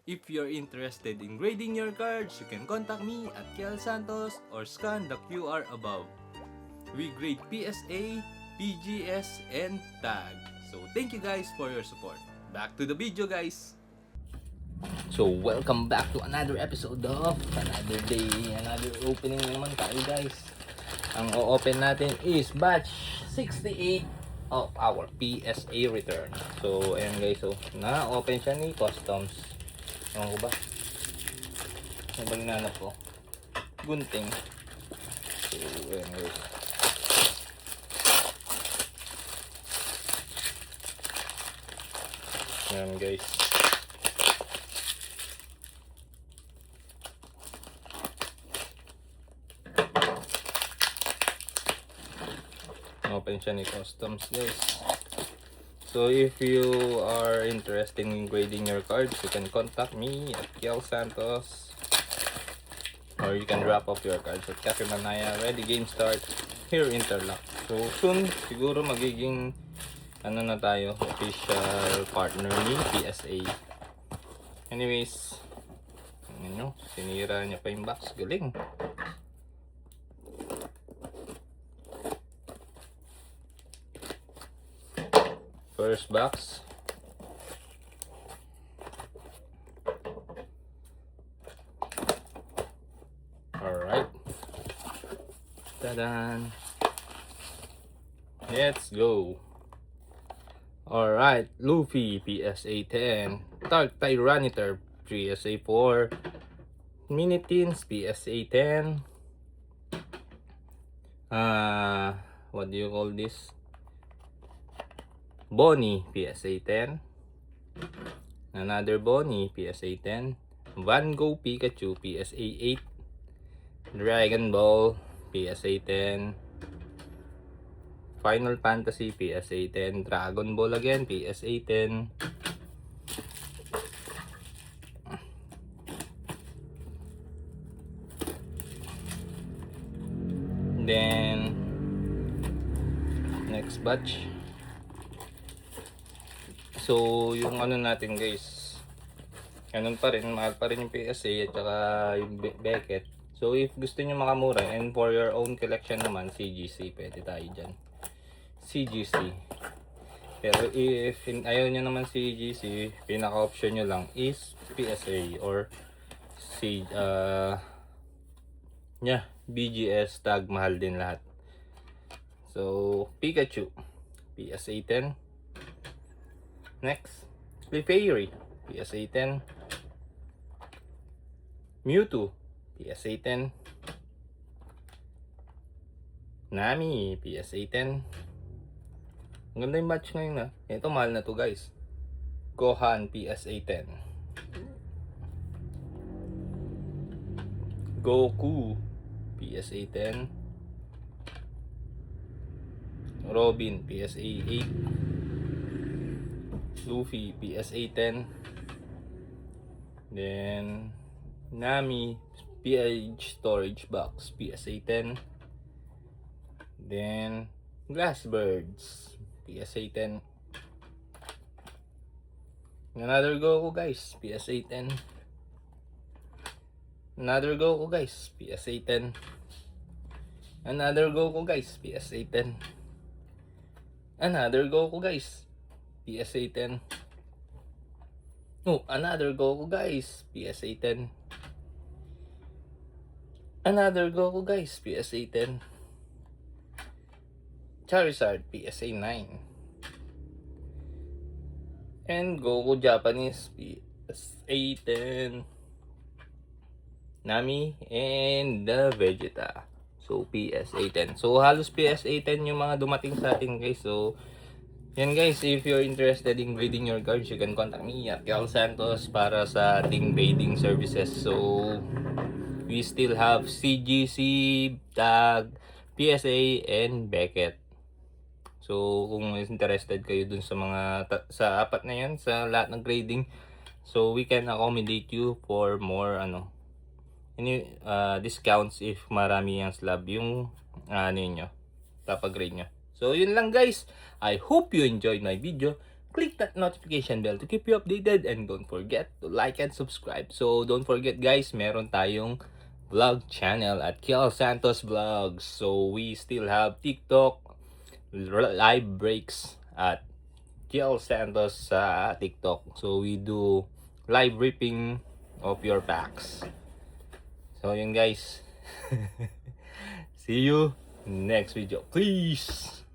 If you're interested in grading your cards, you can contact me at Kiel Santos or scan the QR above. We grade PSA, PGS, and TAG. So thank you guys for your support. Back to the video guys! So welcome back to another episode of another day, another opening naman tayo guys. Ang o-open natin is batch 68 of our PSA return. So ayan guys, so na-open siya ni Customs. Ewan ko ba? Ano ba ginanap ko? Gunting. So ayan guys. Ayan guys. Open siya ni Customs guys. So if you are interested in grading your cards, you can contact me at Kiel Santos, or you can drop off your cards at Cafe Manaya. Ready, game start, here Interlock. So soon siguro magiging ano na tayo, official partner ni PSA. Anyways, ano, sinira niya pa yung box, galing. First box. Alright. Ta-dan. Let's go. Alright. Luffy, PSA 10. Dark Tyranitar, PSA 4. Minitins, PSA 10. What do you call this? Bonnie, PSA 10. Another Bonnie, PSA 10. Van Gogh Pikachu, PSA 8. Dragon Ball, PSA 10. Final Fantasy, PSA 10. Dragon Ball again, PSA 10. Then next batch. So, yung ano natin guys, ganun pa rin, mahal pa rin yung PSA at saka yung Beckett. So, if gusto nyo makamura and for your own collection naman, CGC, pwede tayo dyan. CGC. Pero if ayaw nyo naman CGC, pinaka-option nyo lang is PSA or BGS, tag, mahal din lahat. So, Pikachu, PSA 10. Next, Clefairy, PSA 10. Mewtwo, PSA 10. Nami, PSA 10. Ang ganda yung batch ngayon na. Ito mahal na to guys. Gohan, PSA 10. Goku, PSA 10. Robin, PSA 8. Luffy, PSA 10. Then Nami, PH storage box, PSA 10. Then Glassbirds, PSA 10. Another Goku guys, PSA 10. Another Goku guys, PSA 10. Another Goku guys, PSA 10. Another Goku guys, PSA 10. Oh, another Goku guys, PSA 10. Another Goku guys, PSA 10. Charizard, PSA 9. And Goku Japanese, PSA 10. Nami and the Vegeta. So PSA 10. So halos PSA 10 yung mga dumating sa atin guys. So yan guys, if you're interested in grading your cards, you can contact me at Kiel Santos para sa ating grading services. So, we still have CGC, TAG, PSA, and Beckett. So, kung interested kayo dun sa mga, sa apat na yan, sa lahat ng grading, so we can accommodate you for more, discounts if marami yung slab yung, papag-grade nyo. So, yun lang guys. I hope you enjoyed my video. click that notification bell to keep you updated, and don't forget to like and subscribe. So don't forget guys, meron tayong vlog channel at Kiel Santos Vlogs. So we still have TikTok live breaks at Kiel Santos sa TikTok. So we do live ripping of your packs. So yun guys. See you next video. Please.